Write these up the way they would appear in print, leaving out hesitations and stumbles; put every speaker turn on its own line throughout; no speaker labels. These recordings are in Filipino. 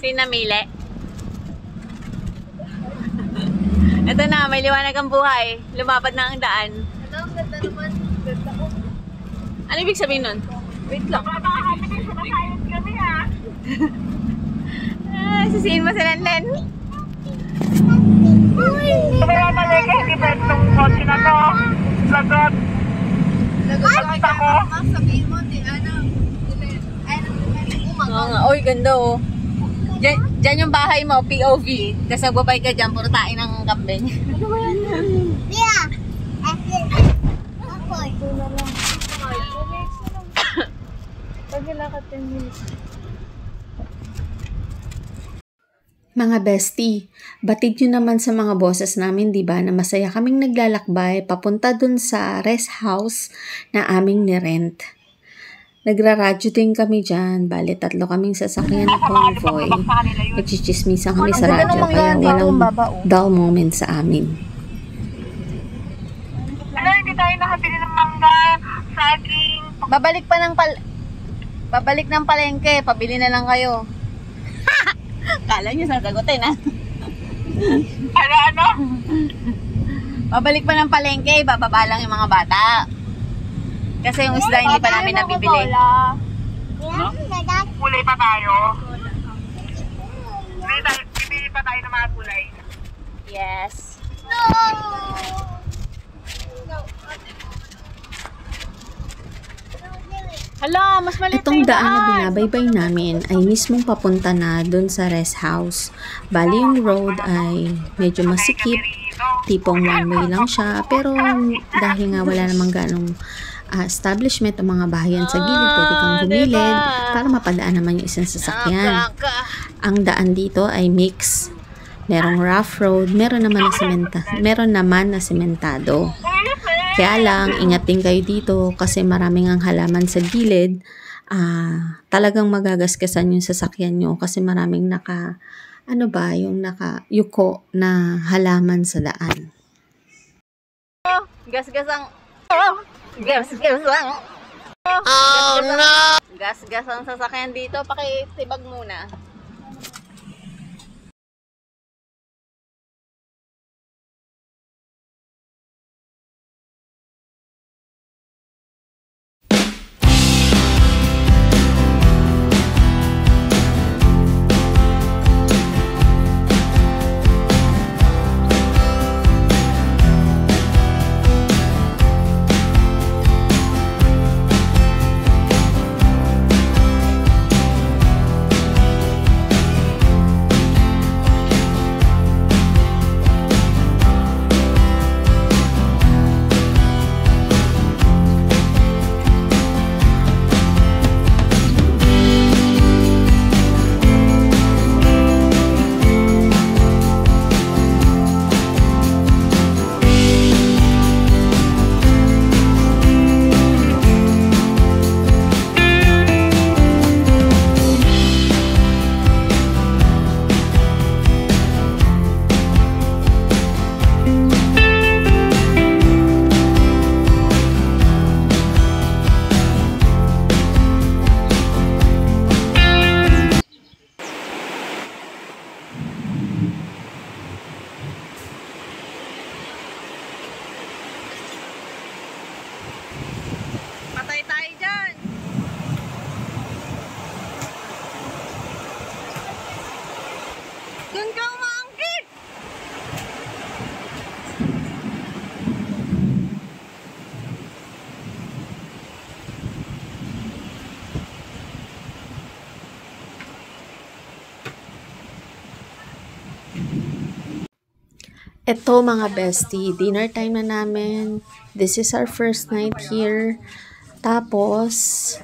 Pinamili. Ito na, may liwanag ang buhay. Lumapad na ang daan.
Ano, ang ganda naman. Ganda ko.
Ano ibig sabihin nun?
Wait lang. Sumasayot kami ha.
Sisihin mo si Lenlen.
Kaya talaga, hindi ba itong kotse na to? Lagot. Lagot ako. Sabihin mo,
Oo nga. Uy, ganda oh. Diyan yung bahay mo, POV. Tapos nagbabay ka dyan, puro tain ng kambing.
Ano ba yan? Yeah. Ako. Ito na lang. Pag nilakad 10 minutes.
Mga bestie, batid nyo naman sa mga boses namin, diba, na masaya kaming naglalakbay papunta dun sa rest house na aming nirent. Nagraradyo din kami dyan, bali 3 kaming sasakyan na convoy. Nagchichismisan kami sa radyo, kaya walang dull moment sa amin.
Ano, hindi tayo nakabili ng mangga, saging.
Babalik ng palengke, pabili na lang kayo. Kala nyo sasagutin ha?
Ano?
Babalik pa ng palengke, bababa lang yung mga bata. Kasi yung isda hindi pa namin nabibili.
Kulay pa tayo. Bibili pa tayo ng mga kulay.
Yes. Hala, mas maliit
Itong daan na binabaybay namin ay mismong papunta na dun sa rest house. Bali yung road ay medyo masikip, tipong one way lang siya. Pero dahil nga wala namang ganong establishment o mga bahayan sa gilid, pwede kang gumilid para mapadaan naman yung isang sasakyan. Ang daan dito ay mix. Merong rough road, meron naman na sementado. Kaya lang, ingat din kayo dito kasi maraming ang halaman sa gilid. Talagang magagasgasan yung sasakyan nyo kasi maraming yuko na halaman sa daan.
Gas-gasang. Gas-gasang.
Oh no!
Gas-gasang sasakyan dito, pakitibag muna. Patay tayo dyan. Doon ka umaangkit.
Eto mga bestie, dinner time na namin. This is our first night here. Tapos,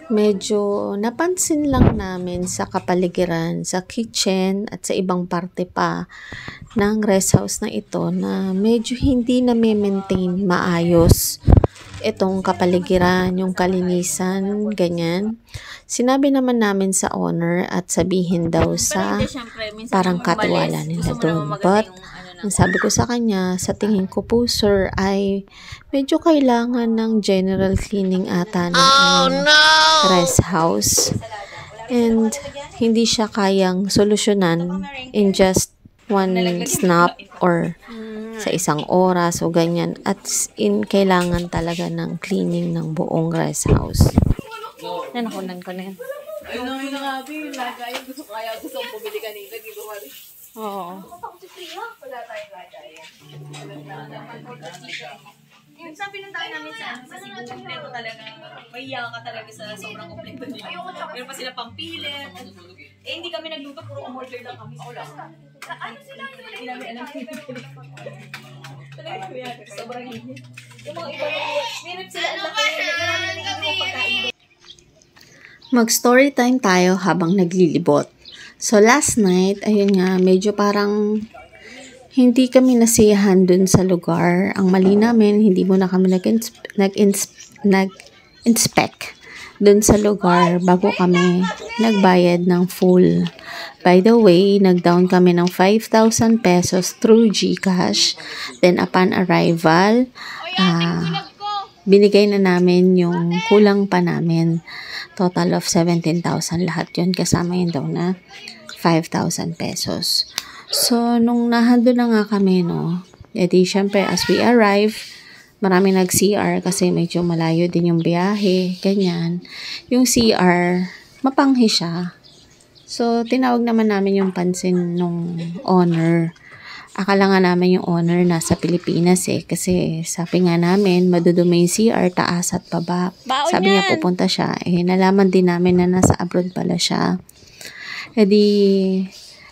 medyo napansin lang namin sa kapaligiran, sa kitchen at sa ibang parte pa ng rest house na ito na medyo hindi na maintain maayos itong kapaligiran, yung kalinisan, ganyan. Sinabi naman namin sa owner at sabihin daw sa parang katiwala nila doon. But, ang sabi ko sa kanya, sa tingin ko po sir ay medyo kailangan ng general cleaning ata ng rest house. And hindi siya kayang solusyonan in just one snap or sa isang oras o ganyan. At kailangan talaga ng cleaning ng buong rest house. Nakunan ko na yan.
Ayun na nga nga, lagay. Gusto kong bumili kanina. Dito ka rin.
Oo.
Wala tayong lagay. Yung sabi ng tayo namin sa Cebu, kompleto talaga. Mahiya ka talaga sa sobrang kompleto nila. Meron pa sila pampilit. Eh, hindi kami nagluto, puro umorder lang kami. Ano sila? Hindi namin alam. Talaga kuya, sobrang hindi. Yung mga iba, meron sila ang laki. Marami na mga pagkain.
Mag-story time tayo habang naglilibot. So last night, ayun nga, medyo parang hindi kami nasiyahan dun sa lugar. Ang mali namin, hindi muna kami nag-inspect dun sa lugar bago kami nagbayad ng full. By the way, nag-down kami ng 5,000 pesos through GCash. Then upon arrival, binigay na namin yung kulang pa namin. Total of 17,000 lahat yun. Kasama yun daw na 5,000 pesos. So, nung nahando na nga kami, no, edi syempre as we arrive, marami nag-CR kasi medyo malayo din yung biyahe, ganyan. Yung CR, mapanghi siya. So, tinawag naman namin yung pansin nung owner. Akala nga namin yung owner nasa Pilipinas kasi sabi nga namin, madudumi yung CR, taas at baba. Sabi niya pupunta siya. Nalaman din namin na nasa abroad pala siya.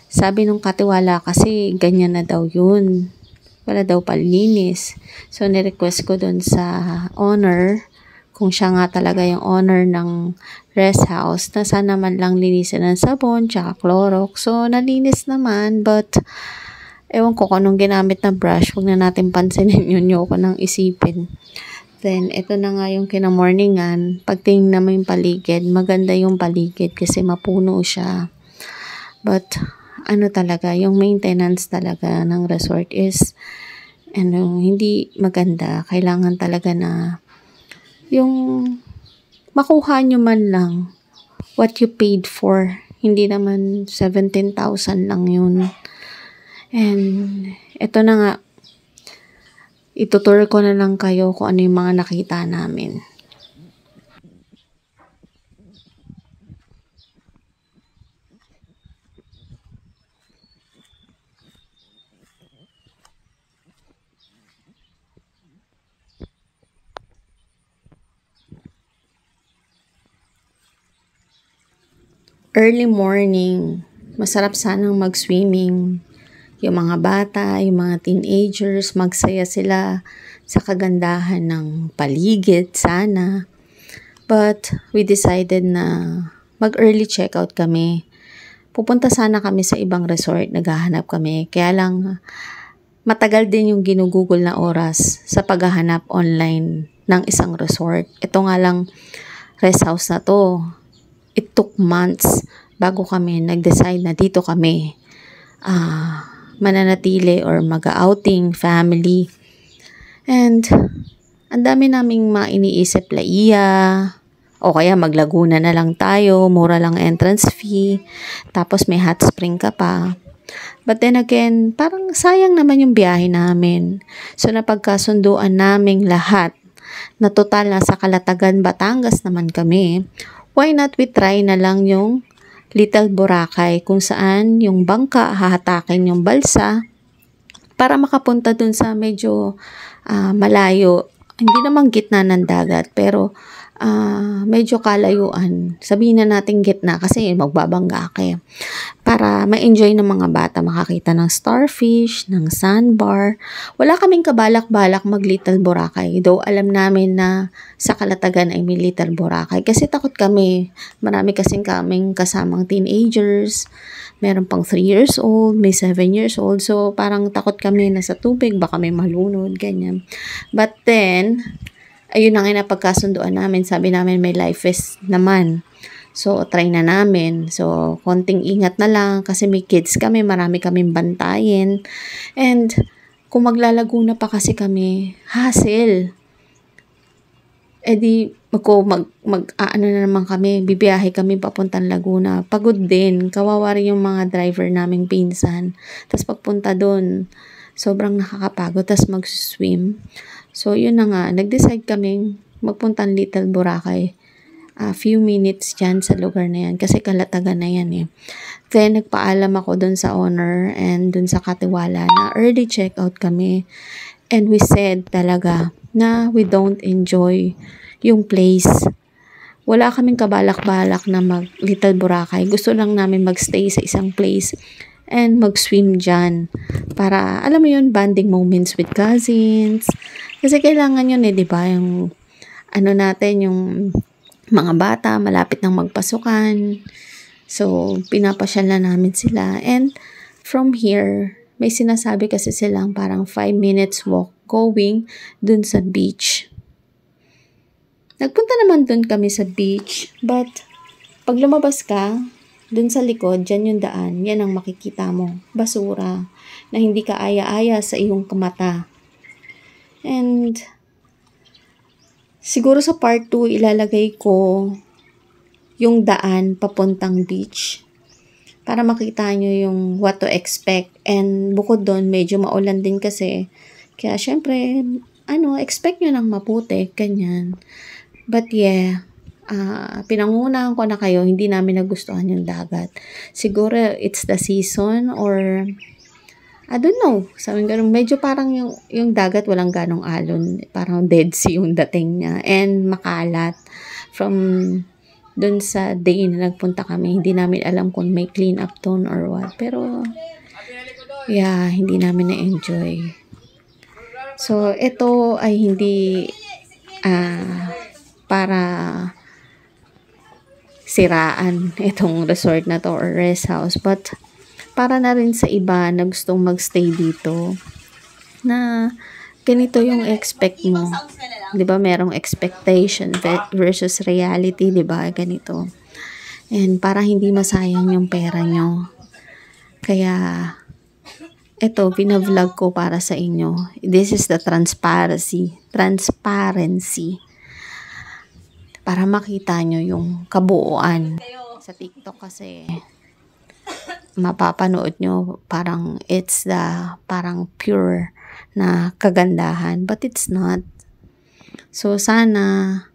Sabi nung katiwala kasi ganyan na daw yun. Wala daw palinis. So, nirequest ko dun sa owner, kung siya nga talaga yung owner ng rest house, na sana man lang linisin ng sabon, tsaka Clorox. So, nalinis naman, but ewan ko kung anong ginamit na brush. Huwag na natin pansinin yun. Yoko nang isipin. Then, ito na nga yung kinamorningan. Pagtingin naman yung paligid, maganda yung paligid kasi mapuno siya. But, talaga, yung maintenance talaga ng resort is hindi maganda. Kailangan talaga na yung makuha nyo man lang what you paid for. Hindi naman 17,000 lang yun. And ito na nga, itutur ko na lang kayo kung ano yung mga nakita namin. Early morning, masarap sanang mag-swimming. Yung mga bata, yung mga teenagers, magsaya sila sa kagandahan ng paligid sana. But we decided na mag-early checkout kami. Pupunta sana kami sa ibang resort, naghahanap kami. Kaya lang, matagal din yung ginugugol na oras sa paghahanap online ng isang resort. Ito nga lang, rest house na to. It took months bago kami nag-decide na dito kami mananatili or mag-outing family. And ang dami naming iniisip, o kaya mag-Laguna na lang tayo, mura lang entrance fee, tapos may hot spring ka pa. But then again, parang sayang naman yung biyahe namin. So napagkasunduan naming lahat na total nasa Calatagan, Batangas naman kami. Why not we try na lang yung Little Boracay kung saan yung bangka hahatakin yung balsa para makapunta dun sa medyo malayo. Hindi naman gitna ng dagat pero medyo kalayuan. Sabihin na natin gitna kasi magbabangga kayo. Para ma-enjoy ng mga bata makakita ng starfish, ng sandbar. Wala kaming kabalak-balak mag Little Boracay. Though alam namin na sa Calatagan ay may Little Boracay. Kasi takot kami. Marami kasing kaming kasamang teenagers. Meron pang 3 years old, may 7 years old. So parang takot kami na sa tubig, baka may malunod, ganyan. But then, ayun na nga napagkasunduan namin. Sabi namin may life vest naman. So, try na namin. So, konting ingat na lang kasi may kids kami. Marami kaming bantayin. And, kung maglalaguna pa kasi kami, hassle. Eh di, ano na naman kami, bibiyahe kami papuntang Laguna. Pagod din, kawawa rin yung mga driver naming pinsan. Tapos pagpunta doon, sobrang nakakapagod, tapos mag-swim. So, yun na nga, nag-decide kaming magpuntang Little Boracay. A few minutes dyan sa lugar na yan, kasi kalatagan na yan eh. Then, nagpaalam ako doon sa owner and doon sa katiwala na early check-out kami. And we said talaga na we don't enjoy yung place. Wala kaming kabalak-balak na mag Little Boracay. Gusto lang namin magstay sa isang place and mag-swim dyan. Para, alam mo yun, bonding moments with cousins. Kasi kailangan yun eh, di ba? Yung, ano natin, yung mga bata, malapit ng magpasukan. So, pinapasyal na namin sila. And from here, may sinasabi kasi silang parang 5 minutes walk going dun sa beach. Nagpunta naman dun kami sa beach, but pag lumabas ka, dun sa likod, dyan yung daan, yan ang makikita mo. Basura, na hindi ka aya-aya sa iyong mata. And, siguro sa part 2, ilalagay ko yung daan papuntang beach para makita nyo yung what to expect. And bukod doon, medyo maulan din kasi. Kaya syempre, expect nyo lang maputi, ganyan. But yeah, pinangunahan ko na kayo, hindi namin nagustuhan yung dagat. Siguro it's the season or I don't know. Sabi ko, medyo parang yung dagat walang ganong alon. Parang Dead Sea yung dating niya. And makalat. From dun sa day na nagpunta kami, hindi namin alam kung may clean up doon or what. Pero, yeah, hindi namin na-enjoy. So, ito ay hindi para siraan itong resort na to or rest house. But, para na rin sa iba na gustong magstay dito na ganito yung expect mo. 'Di ba? Merong expectation versus reality, 'di ba? Ganito. And para hindi masayang yung pera nyo. Kaya ito, pinavlog ko para sa inyo. This is the transparency. Para makita nyo yung kabuuan. Sa TikTok kasi mapapanood nyo parang it's the parang pure na kagandahan, but it's not. So sana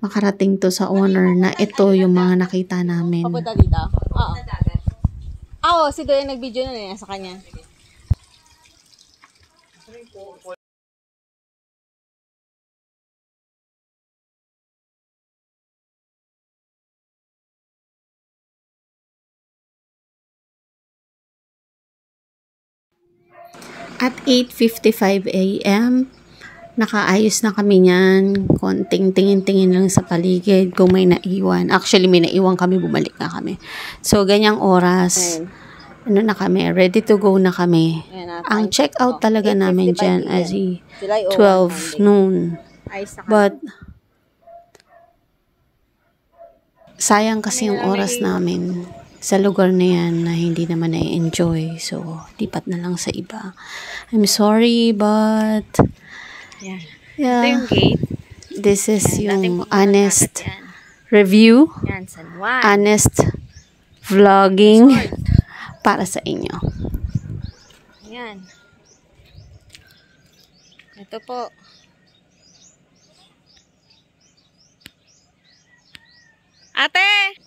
makarating to sa owner na ito yung mga nakita namin.
Papunta dito? Oo. Oo, si Doy nag-video na sa kanya.
At 8:55 a.m., nakaayos na kami niyan. Konting tingin-tingin lang sa paligid kung may naiwan. Actually, may naiwan kami, bumalik na kami. So, ganyang oras, na kami, ready to go na kami. Ang check-out talaga namin dyan as 12 noon. But, sayang kasi yung oras namin sa lugar na yan na hindi naman na-enjoy. So, lipat na lang sa iba. I'm sorry, but
Ito
yeah,
yung gate.
this is yung honest review,
Yan, San Juan.
honest vlogging para sa inyo.
Yan. Ito po. Ate!